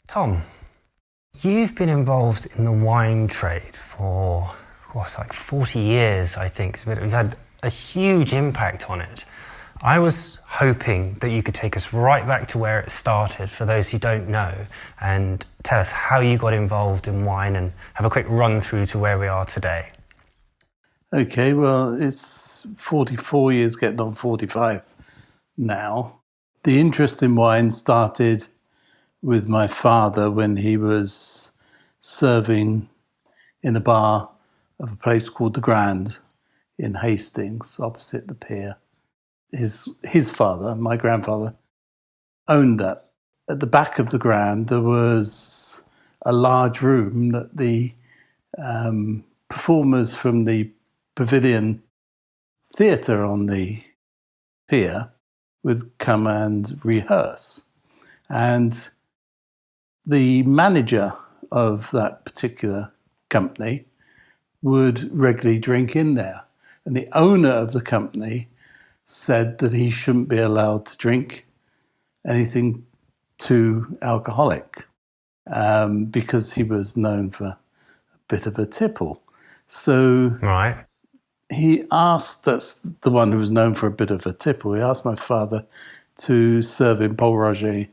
Tom, you've been involved in the wine trade for, like 40 years, I think. You've had a huge impact on it. I was hoping that you could take us right back to where it started, for those who don't know, and tell us how you got involved in wine and have a quick run through to where we are today. Okay, well, it's 44 years, getting on 45 now. The interest in wine started with my father when he was serving in a bar of a place called the Grand in Hastings, opposite the pier. His father, my grandfather, owned that. At the back of the Grand, there was a large room that the performers from the Pavilion Theatre on the pier would come and rehearse. And the manager of that particular company would regularly drink in there. And the owner of the company said that he shouldn't be allowed to drink anything too alcoholic because he was known for a bit of a tipple. So Right. he asked, that's the one who was known for a bit of a tipple, he asked my father to serve him Paul Roger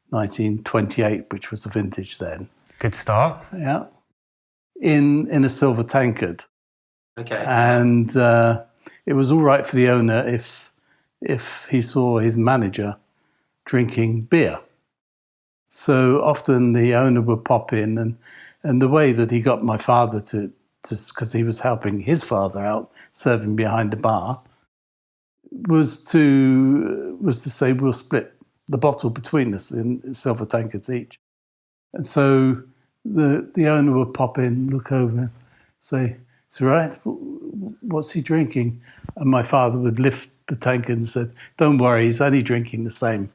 1928, which was a vintage then. Good start. Yeah. In a silver tankard. Okay. And it was all right for the owner if he saw his manager drinking beer. So often the owner would pop in, and the way that he got my father to because he was helping his father out, serving behind the bar, was to say, we'll split the bottle between us in silver tankards each. And so the owner would pop in, look over and say, "It's all right, what's he drinking?" And my father would lift the tankard and said, "Don't worry, he's only drinking the same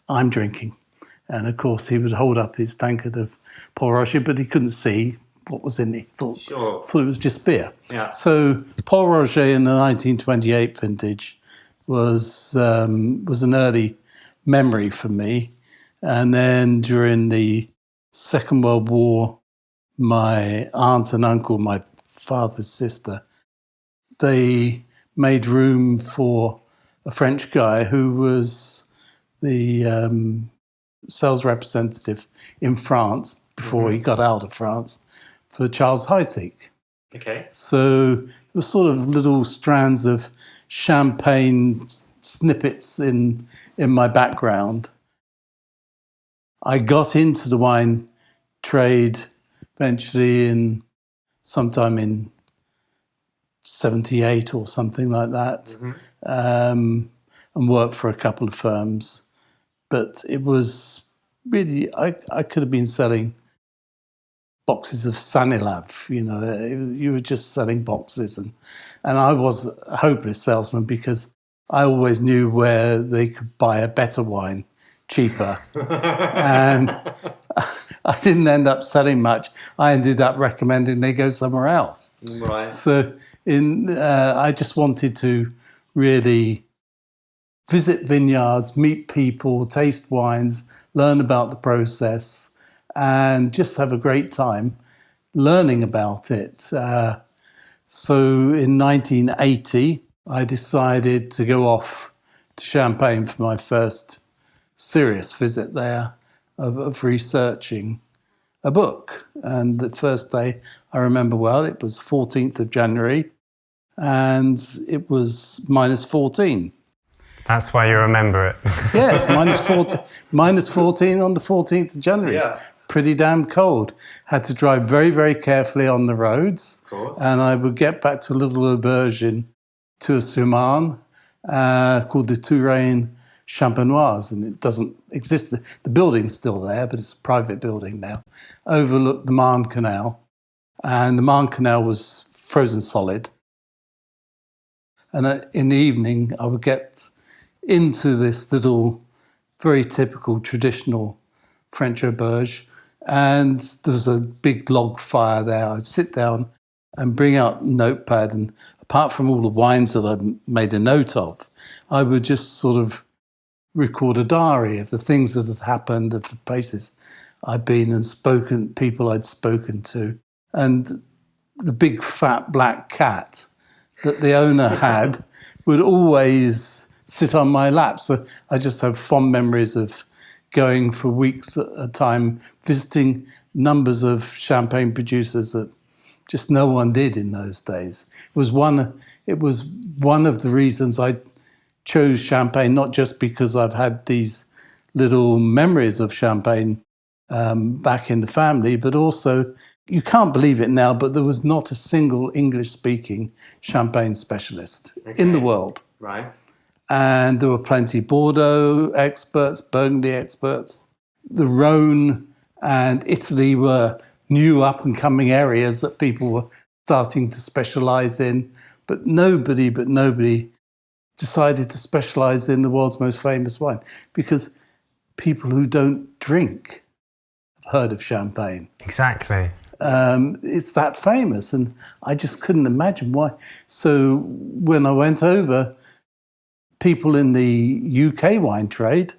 I'm drinking." And of course he would hold up his tankard of Paul Rocher, but he couldn't see what was in it. Thought it was just beer. Yeah. So Paul Rocher in the 1928 vintage was an early memory for me. And then during the Second World War, my aunt and uncle, my father's sister, they made room for a French guy who was the sales representative in France before he got out of France for Charles Heidsieck. Okay. So there were sort of little strands of champagne snippets in my background. I got into the wine trade eventually sometime in 78 or something like that, and worked for a couple of firms. But it was really, I could have been selling boxes of Sanilav, you were just selling boxes. And I was a hopeless salesman because I always knew where they could buy a better wine cheaper. And I didn't end up selling much. I ended up recommending they go somewhere else. Right. So I just wanted to really visit vineyards, meet people, taste wines, learn about the process, and just have a great time learning about it. So in 1980, I decided to go off to Champagne for my first serious visit there of researching a book. And the first day, I remember well, it was 14th of January, and it was minus 14. That's why you remember it. Yes, minus 14 on the 14th of January. Yeah. Pretty damn cold. Had to drive very, very carefully on the roads. Of course. And I would get back to a little auberge in Tours-sur-Marne called the Touraine Champenoise, and it doesn't exist. The building's still there, but it's a private building now. Overlooked the Marne Canal, and the Marne Canal was frozen solid. And in the evening, I would get into this little, very typical, traditional French auberge, and there was a big log fire there. I'd sit down and bring out a notepad, and apart from all the wines that I'd made a note of, I would just sort of record a diary of the things that had happened, of the places I'd been and spoken, people I'd spoken to. And the big fat black cat that the owner had would always sit on my lap. So I just have fond memories of going for weeks at a time, visiting numbers of champagne producers that just no one did in those days. It was one of the reasons I chose champagne, not just because I've had these little memories of champagne back in the family, but also, you can't believe it now, but there was not a single English-speaking champagne specialist in the world. Right. And there were plenty Bordeaux experts, Burgundy experts. The Rhone and Italy were new up-and-coming areas that people were starting to specialise in. But nobody decided to specialise in the world's most famous wine, because people who don't drink have heard of champagne. Exactly. It's that famous, and I just couldn't imagine why. So when I went over, people in the UK wine trade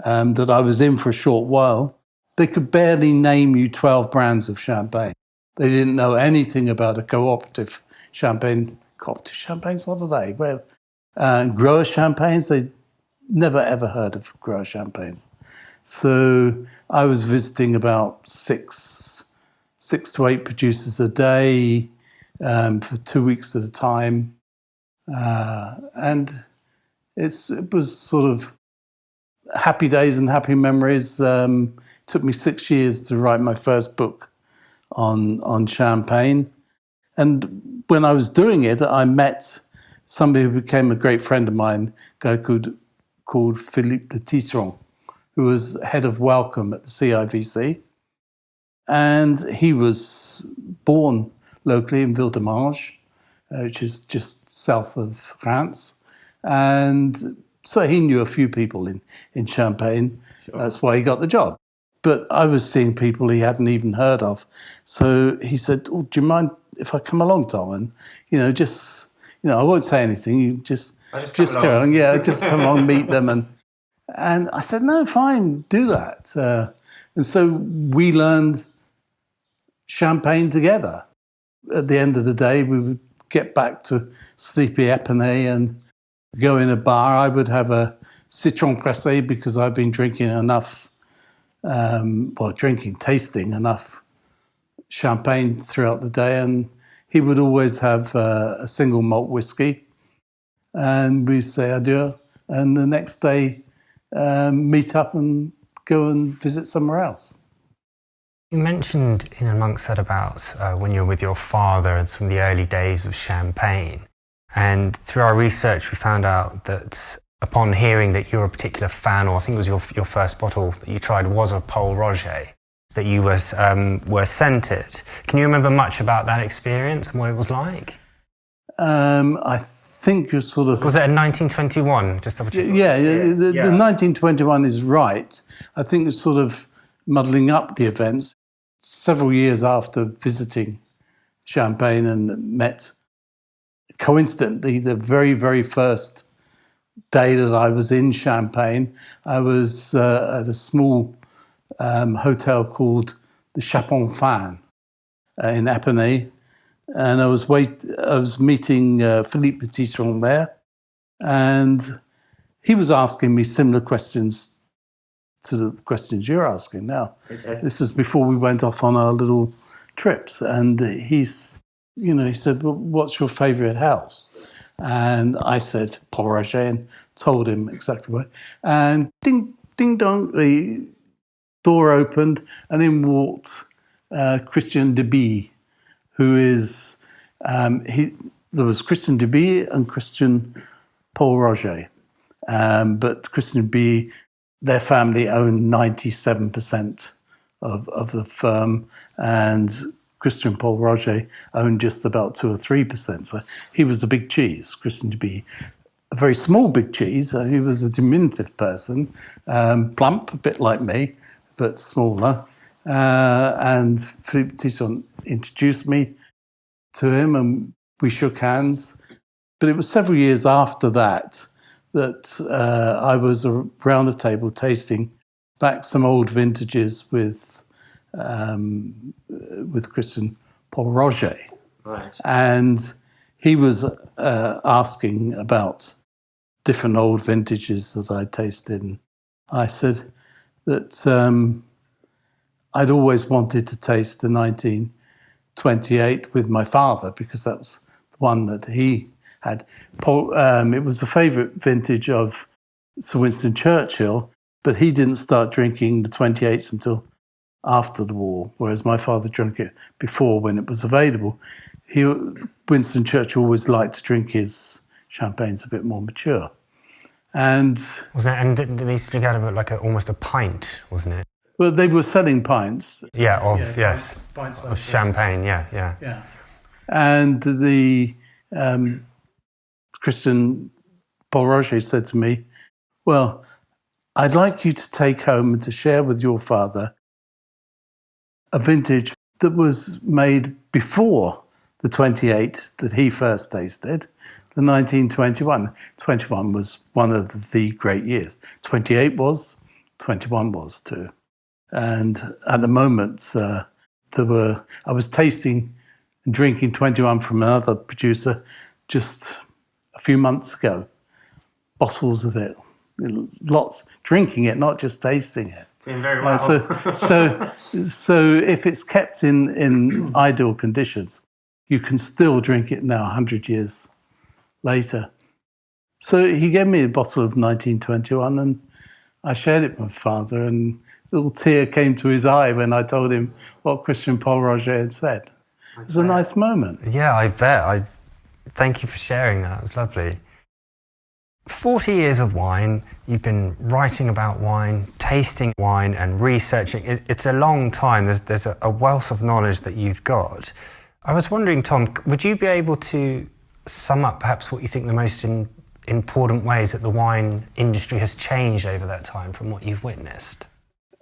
that I was in for a short while, they could barely name you 12 brands of champagne. They didn't know anything about a cooperative champagne. Cooperative champagnes, what are they? Well, grower champagnes, they never ever heard of grower champagnes. So I was visiting about six to eight producers a day for 2 weeks at a time. And it was sort of happy days and happy memories. It took me 6 years to write my first book on champagne. And when I was doing it, I met somebody who became a great friend of mine, a guy called Philippe de Tisserand, who was head of welcome at the CIVC. And he was born locally in Ville-de-Marge, which is just south of Reims. And so he knew a few people in Champagne. Sure. That's why he got the job. But I was seeing people he hadn't even heard of. So he said, "Oh, do you mind if I come along, Tom? And, I won't say anything. You just come along. Yeah, just come along, meet them." And I said, "No, fine, do that." And so we learned champagne together. At the end of the day, we would get back to sleepy Epinay and go in a bar. I would have a citron pressé because I've been drinking enough, tasting enough champagne throughout the day. And he would always have a single malt whiskey. And we'd say adieu. And the next day, meet up and go and visit somewhere else. You mentioned in amongst that about when you were with your father and some of the early days of champagne. And through our research, we found out that upon hearing that you were a particular fan, or I think it was your first bottle that you tried was a Pol Roger, that you were sent it. Can you remember much about that experience and what it was like? I think you're sort of... Was it in 1921? Just double check. Yeah, the 1921 is right. I think it's sort of muddling up the events. Several years after visiting Champagne and met, coincidentally, the very, very first day that I was in Champagne, I was at a small hotel called the Chapon Fan in Epinay, and I was meeting Philippe de Tisserand there, and he was asking me similar questions to the questions you're asking now. Okay. This was before we went off on our little trips, and he said, "Well, what's your favourite house?" And I said Pol Roger and told him exactly what. And ding, ding dong, the door opened, and in walked Christian Deby, who is there was Christian Deby and Christian Pol Roger, but Christian Deby, their family owned 97% of the firm, and Christian Pol Roger owned just about 2 or 3%. So he was a big cheese. Christian Deby, a very small big cheese. He was a diminutive person, plump, a bit like me, but smaller. And Philippe Tisserand introduced me to him, and we shook hands. But it was several years after that that I was around the table tasting back some old vintages with Christian Paul Roger. Right. And he was asking about different old vintages that I tasted. And I said that I'd always wanted to taste the 1928 with my father, because that was the one that he had. It was a favourite vintage of Sir Winston Churchill, but he didn't start drinking the 28s until after the war, whereas my father drank it before when it was available. Winston Churchill always liked to drink his champagnes a bit more mature. And they used to drink out of it like almost a pint, wasn't it? Well, they were selling pints. Yes. Pints of champagne, yeah. And the Christian Paul Roger said to me, well, I'd like you to take home and to share with your father a vintage that was made before the 28 that he first tasted, the 1921. 21 was one of the great years. 28 was, 21 was too. And at the moment, I was tasting and drinking 21 from another producer just a few months ago. Bottles of it, lots, drinking it, not just tasting it. Doing very well. So if it's kept in ideal conditions, you can still drink it now, 100 years later. So he gave me a bottle of 1921, and I shared it with my father, and a little tear came to his eye when I told him what Christian Paul Roger had said. It was a nice moment. Yeah, I bet. Thank you for sharing that. It was lovely. 40 years of wine, you've been writing about wine, tasting wine and researching. It's a long time. There's a wealth of knowledge that you've got. I was wondering, Tom, would you be able to sum up perhaps what you think the most important ways that the wine industry has changed over that time from what you've witnessed?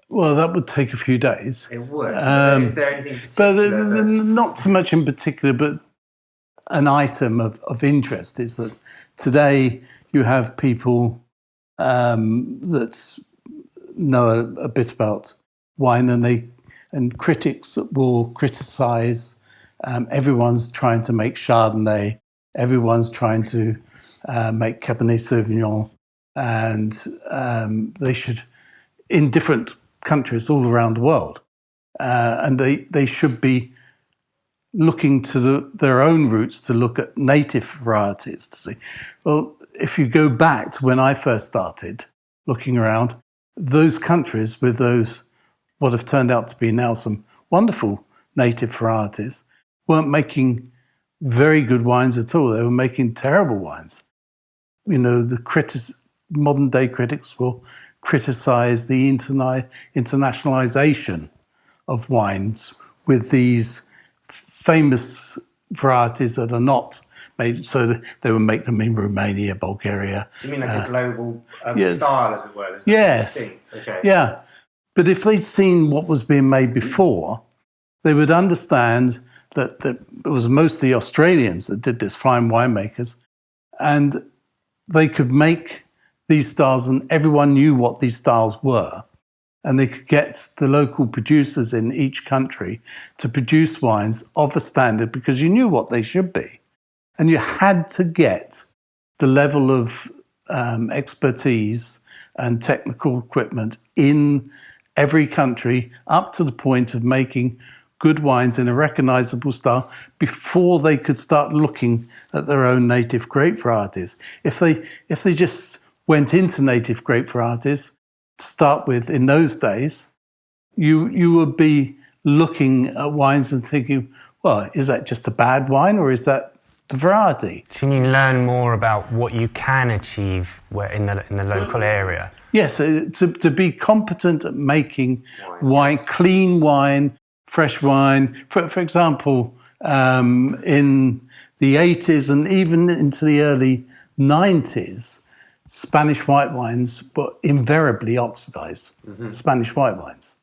Well, that would take a few days. It would. Is there anything in particular? But not so much in particular, but an item of interest is that today you have people that know a bit about wine, and critics will criticise. Everyone's trying to make Chardonnay. Everyone's trying to make Cabernet Sauvignon, and they should, in different countries all around the world, and they should be looking to their own roots to look at native varieties to see. Well, if you go back to when I first started looking around, those countries with those, what have turned out to be now some wonderful native varieties, weren't making very good wines at all. They were making terrible wines. You know, modern day critics will criticize the internationalization of wines with these famous varieties that are not made, so they would make them in Romania, Bulgaria. Do you mean like a global yes. style, as it were? Yes. Okay. Yeah. But if they'd seen what was being made before, they would understand that it was mostly Australians that did this, fine winemakers, and they could make these styles, and everyone knew what these styles were. And they could get the local producers in each country to produce wines of a standard because you knew what they should be. And you had to get the level of expertise and technical equipment in every country up to the point of making good wines in a recognizable style before they could start looking at their own native grape varieties. If they just went into native grape varieties to start with in those days, you would be looking at wines and thinking, well, is that just a bad wine or is that the variety? So you learn more about what you can achieve in the local area. Yes, to be competent at making wine, clean wine, fresh wine. For example, in the 80s and even into the early 90s, Spanish white wines were invariably oxidized. Mm-hmm. Spanish white wines.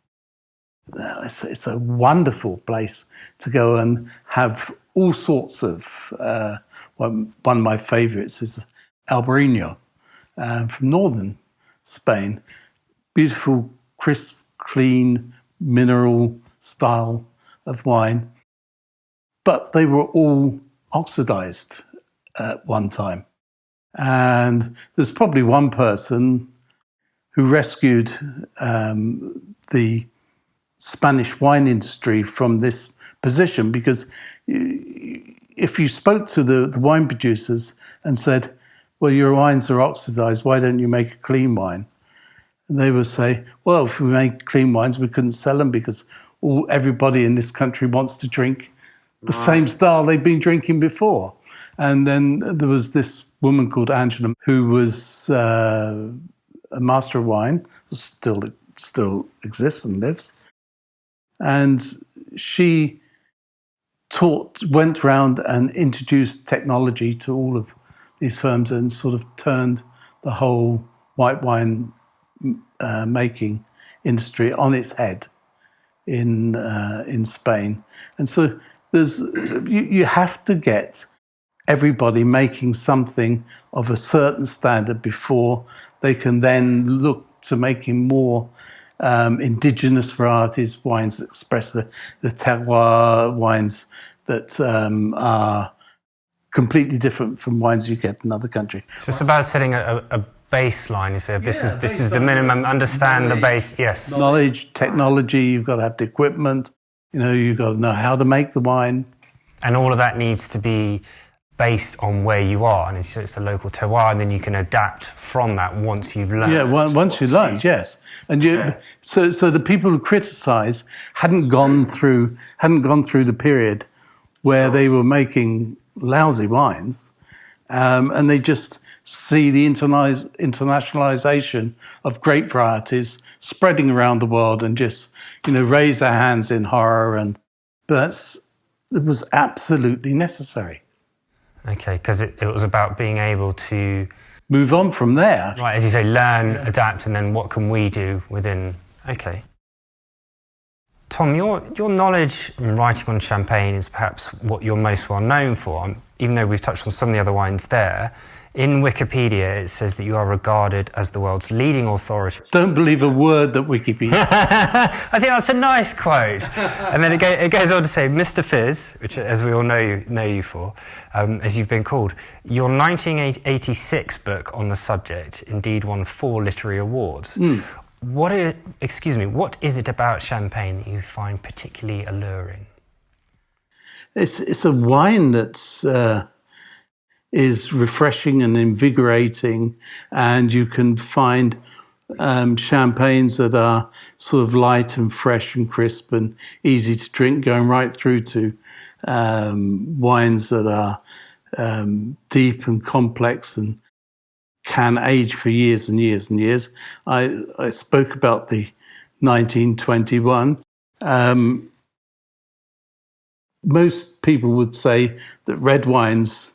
It's a wonderful place to go and have all sorts of. One of my favourites is Albariño, from northern Spain. Beautiful, crisp, clean, mineral style of wine. But they were all oxidized at one time. And there's probably one person who rescued the Spanish wine industry from this position, because if you spoke to the wine producers and said, well, your wines are oxidized, why don't you make a clean wine? And they would say, well, if we make clean wines, we couldn't sell them because everybody in this country wants to drink the same style they've been drinking before. And then there was this woman called Angela who was a master of wine, still exists and lives. And she went around and introduced technology to all of these firms and sort of turned the whole white wine making industry on its head in Spain. And so you have to get everybody making something of a certain standard before they can then look to making more indigenous varieties, wines that express the terroir, wines that are completely different from wines you get in other countries. So it's about setting a baseline. You say this is the minimum. Understand the base. Yes. Knowledge, technology. You've got to have the equipment. You've got to know how to make the wine. And all of that needs to be based on where you are, and it's the local terroir, and then you can adapt from that once you've learned. Yeah, once you've learned, yes. And so the people who criticise hadn't gone through the period where they were making lousy wines, and they just see the internationalisation of grape varieties spreading around the world and just raise their hands in horror. And it was absolutely necessary. Okay, because it was about being able to move on from there. Right, as you say, learn, adapt, and then what can we do within... Okay. Tom, your knowledge in writing on champagne is perhaps what you're most well known for, even though we've touched on some of the other wines there. In Wikipedia, it says that you are regarded as the world's leading authority. Don't believe a word that Wikipedia... I think that's a nice quote. And then it goes on to say, Mr. Fizz, which, as we all know you for, as you've been called, your 1986 book on the subject indeed won 4 literary awards. What is it about champagne that you find particularly alluring? It's a wine that's... is refreshing and invigorating, and you can find champagnes that are sort of light and fresh and crisp and easy to drink, going right through to wines that are deep and complex and can age for years and years and years. I spoke about the 1921. Most people would say that red wines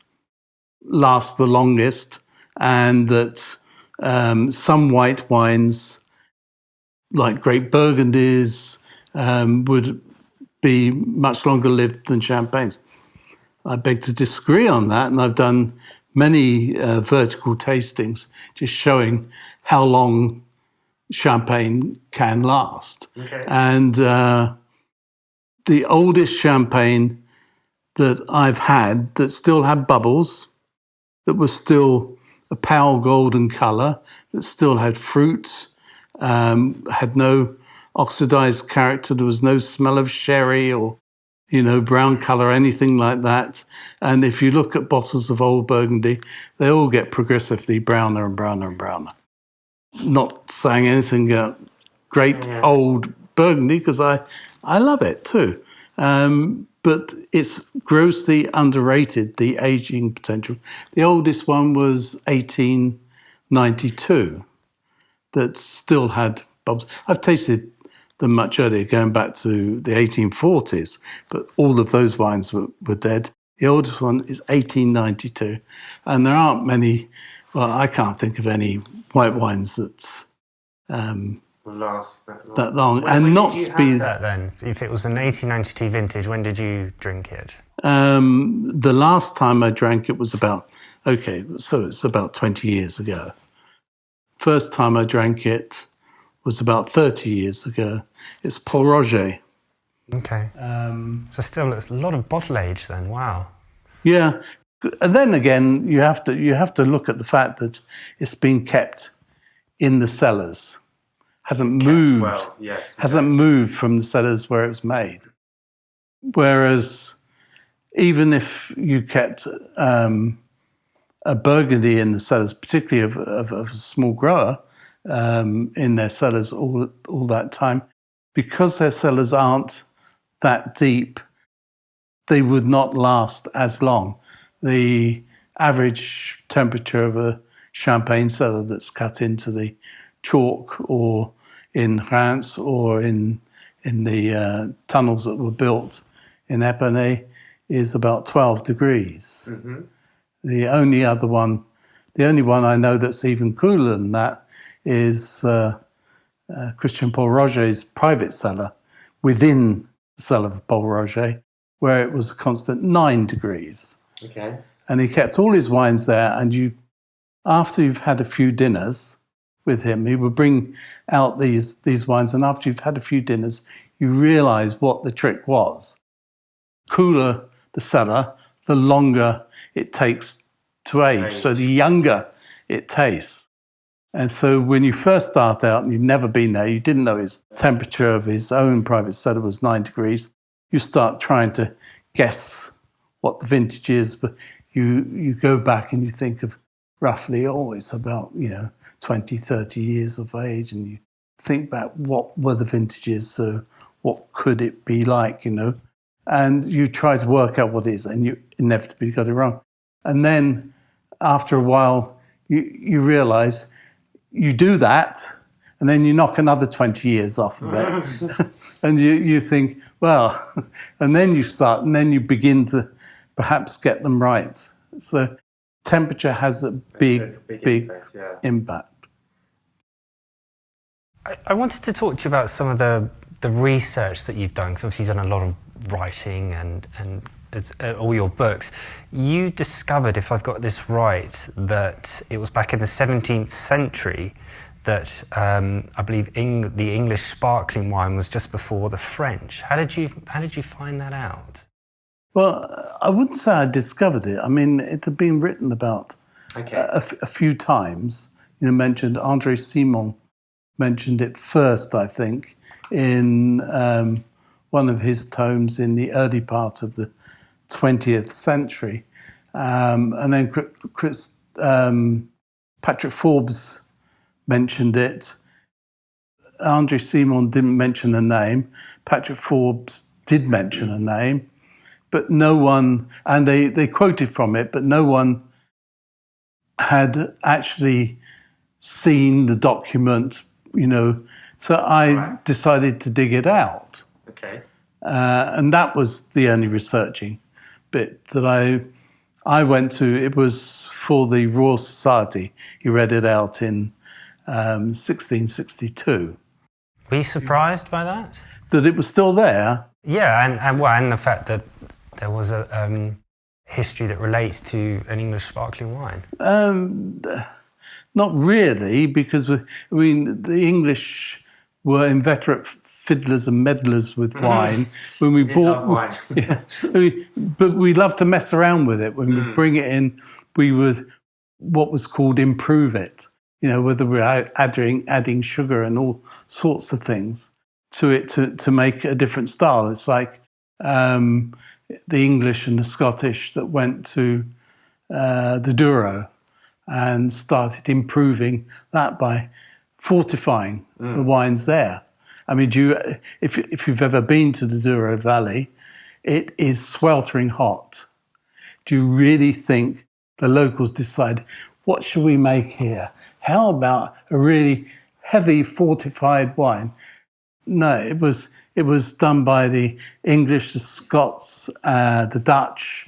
last the longest, and that some white wines, like grape burgundies, would be much longer lived than champagnes. I beg to disagree on that, and I've done many vertical tastings just showing how long champagne can last. Okay. And the oldest champagne that I've had that still had bubbles, that was still a pale golden colour, that still had fruit, had no oxidized character, there was no smell of sherry or, brown colour, anything like that. And if you look at bottles of old Burgundy, they all get progressively browner and browner and browner. Not saying anything about great old Burgundy, because I love it too. But it's grossly underrated, the aging potential. The oldest one was 1892, that still had bubbles. I've tasted them much earlier, going back to the 1840s, but all of those wines were dead. The oldest one is 1892, and there aren't many, I can't think of any white wines that's... last that long. When and did not you to be have that then? If it was an 1892 vintage, when did you drink it? The last time I drank it was about 20 years ago. First time I drank it was about 30 years ago. It's Paul Roger. Okay. So still, it's a lot of bottle age then. Wow. Yeah, and then again, you have to look at the fact that it's been kept in the cellars, hasn't moved, well, yes, hasn't moved from the cellars where it was made. Whereas, even if you kept a Burgundy in the cellars, particularly of a small grower in their cellars all that time, because their cellars aren't that deep, they would not last as long. The average temperature of a champagne cellar that's cut into the chalk or in Reims or in the tunnels that were built in Epernay is about 12 degrees. Mm-hmm. The only one I know that's even cooler than that is Christian Paul Roger's private cellar within the cellar of Paul Roger, where it was a constant 9 degrees. Okay. And he kept all his wines there, and after you've had a few dinners with him, he would bring out these wines, and after you've had a few dinners, you realise what the trick was. Cooler the cellar, the longer it takes to age. So the younger it tastes. And so when you first start out and you've never been there, you didn't know his temperature of his own private cellar was 9 degrees, you start trying to guess what the vintage is, but you go back and you think of roughly, it's about, 20, 30 years of age, and you think back what were the vintages, so what could it be like, and you try to work out what it is, and you inevitably got it wrong. And then after a while, you realise you do that, and then you knock another 20 years off of it. And you think, well, and then you begin to perhaps get them right. So temperature has a big impact, yeah. impact. I wanted to talk to you about some of the research that you've done, because obviously you've done a lot of writing and all your books. You discovered, if I've got this right, that it was back in the 17th century that I believe the English sparkling wine was just before the French. How did you find that out? Well, I wouldn't say I discovered it. I mean, it had been written about a few times. Mentioned André Simon mentioned it first, I think, in one of his tomes in the early part of the 20th century. And then Patrick Forbes mentioned it. André Simon didn't mention a name. Patrick Forbes did mention a name, but no one, and they quoted from it, but no one had actually seen the document, So I decided to dig it out. Okay. And that was the only researching bit that I went to. It was for the Royal Society. He read it out in 1662. Were you surprised by that? That it was still there? Yeah, and the fact that there was a history that relates to an English sparkling wine. Not really, because the English were inveterate fiddlers and meddlers with wine. When we bought wine. Yeah, but we loved to mess around with it. When we bring it in, we would what was called improve it. Whether we're adding sugar and all sorts of things to it to make a different style. It's like the English and the Scottish that went to the Douro and started improving that by fortifying the wines there. I mean, if you've ever been to the Douro Valley, it is sweltering hot. Do you really think the locals decide, what should we make here? How about a really heavy fortified wine? No, it was done by the English, the Scots, the Dutch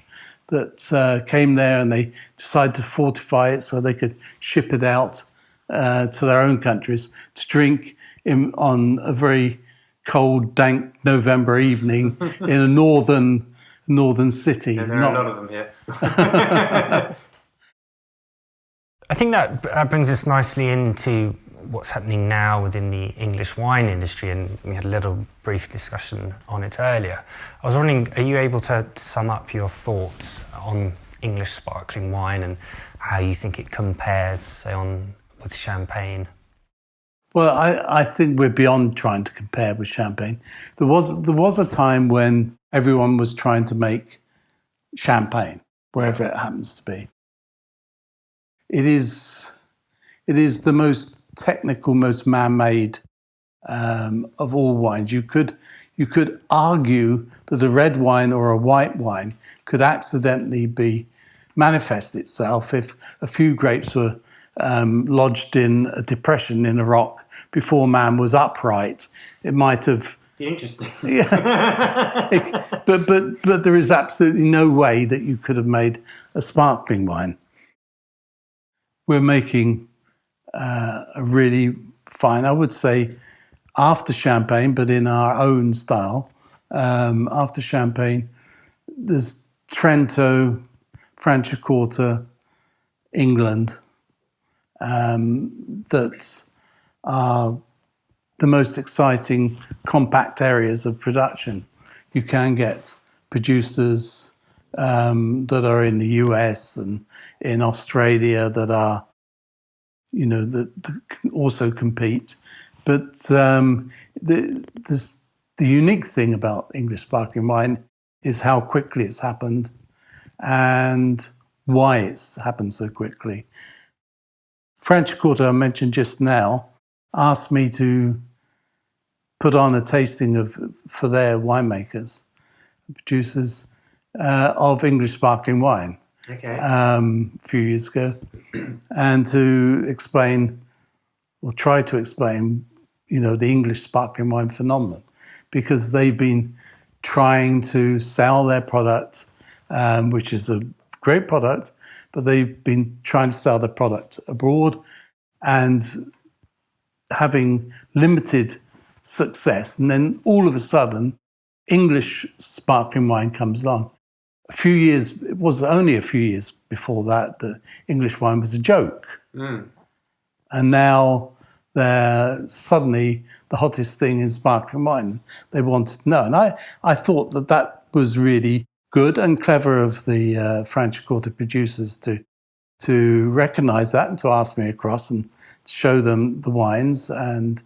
that came there, and they decided to fortify it so they could ship it out to their own countries to drink on a very cold, dank November evening in a northern city. And there are a lot of them here. I think that brings us nicely into what's happening now within the English wine industry, and we had a little brief discussion on it earlier. I was wondering, are you able to sum up your thoughts on English sparkling wine and how you think it compares, say, with champagne? Well, I think we're beyond trying to compare with champagne. There was a time when everyone was trying to make champagne, wherever it happens to be. It is the most technical, most man-made of all wines. You could argue that a red wine or a white wine could accidentally manifest itself if a few grapes were lodged in a depression in a rock before man was upright. It might have. Interesting. Yeah. but there is absolutely no way that you could have made a sparkling wine. We're making a really fine, I would say, after champagne, but in our own style. After champagne, there's Trento, Franciacorta, England, that are the most exciting compact areas of production. You can get producers that are in the US and in Australia that are, that can also compete. But the unique thing about English sparkling wine is how quickly it's happened and why it's happened so quickly. Franciacorta, I mentioned just now, asked me to put on a tasting for their winemakers, producers, of English sparkling wine. Okay. A few years ago, and to explain, or try to explain, the English sparkling wine phenomenon, because they've been trying to sell their product, which is a great product, but they've been trying to sell their product abroad and having limited success. And then all of a sudden, English sparkling wine comes along. It was only a few years before that English wine was a joke. Mm. And now they're suddenly the hottest thing in sparkling wine. They wanted to know. And I thought that was really good and clever of the Franciacorta producers to recognise that and to ask me across and to show them the wines and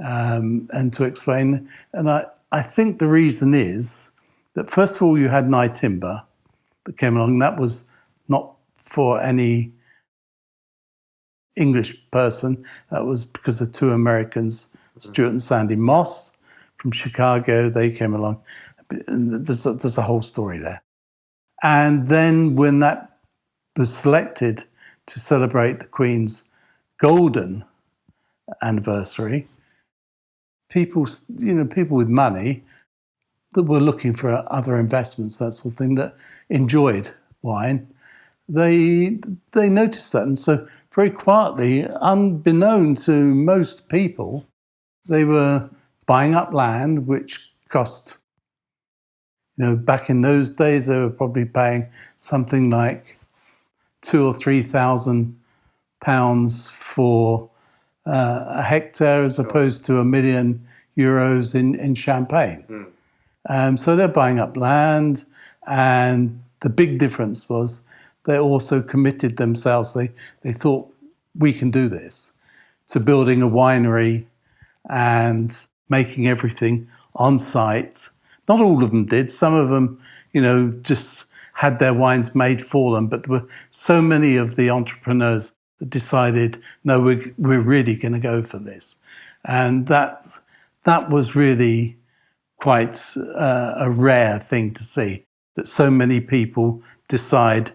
to explain. And I think the reason is that, first of all, you had Nye Timber that came along. That was not for any English person. That was because the two Americans, Stuart and Sandy Moss from Chicago, they came along. There's a whole story there. And then when that was selected to celebrate the Queen's golden anniversary, people with money that were looking for other investments, that sort of thing, that enjoyed wine, they noticed that. And so very quietly, unbeknown to most people, they were buying up land, which cost, back in those days, they were probably paying something like £2,000 or £3,000 for a hectare, as opposed to €1 million in Champagne. Mm. So they're buying up land, and the big difference was they also committed themselves. They thought, we can do this, to building a winery and making everything on site. Not all of them did. Some of them, just had their wines made for them. But there were so many of the entrepreneurs that decided, no, we're really going to go for this. And that was really quite a rare thing to see, that so many people decide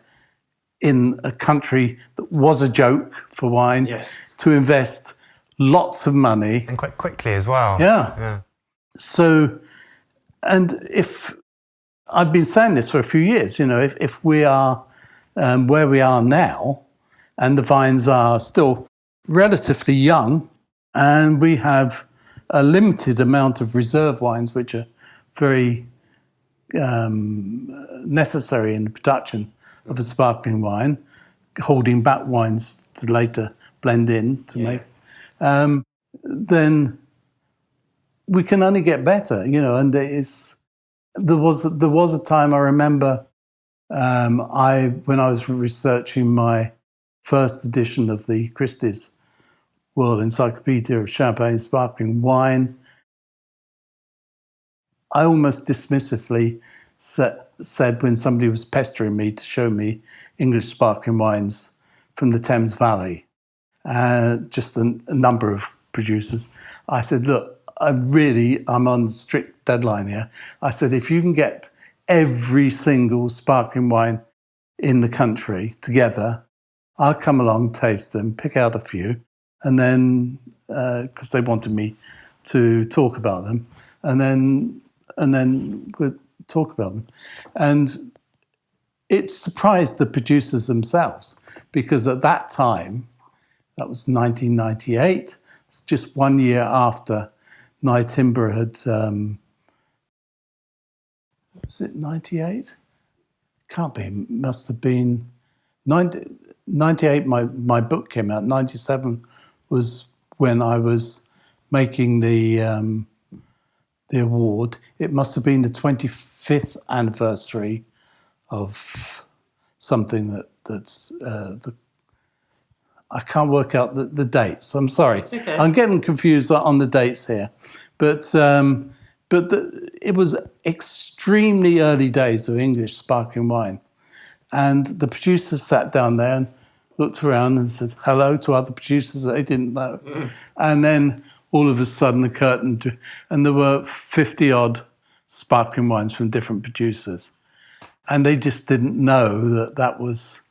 in a country that was a joke for wine, yes, to invest lots of money. And quite quickly as well. Yeah. So, and if I've been saying this for a few years, if we are where we are now, and the vines are still relatively young, and we have a limited amount of reserve wines, which are very necessary in the production of a sparkling wine, holding back wines to later blend in to make, then we can only get better, you know. And there was a time I remember when I was researching my first edition of the Christie's World Encyclopedia of Champagne Sparkling Wine, I almost dismissively said when somebody was pestering me to show me English sparkling wines from the Thames Valley, just a number of producers, I said, look, I'm on strict deadline here. I said, if you can get every single sparkling wine in the country together, I'll come along, taste them, pick out a few, and then, because they wanted me to talk about them, and then we'd talk about them. And it surprised the producers themselves, because at that time, that was 1998, it's just 1 year after Nye Timber had, was it 98? Can't be, must have been 98, my book came out. 97 was when I was making the award. It must have been the 25th anniversary of something that's I can't work out the dates. I'm sorry. It's okay. I'm getting confused on the dates here. But it was extremely early days of English sparkling wine. And the producers sat down there and looked around and said hello to other producers that they didn't know. And then all of a sudden the curtain, and there were 50 odd sparkling wines from different producers. And they just didn't know that was,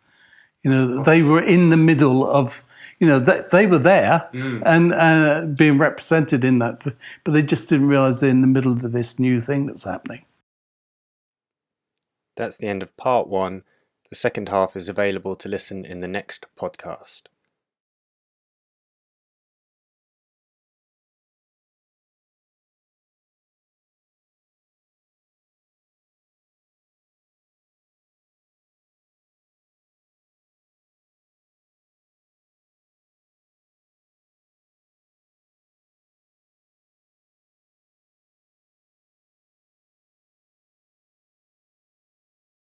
you know, they were in the middle of, you know, they were there and being represented in that, but they just didn't realise they're in the middle of this new thing that's happening. That's the end of part one. The second half is available to listen in the next podcast.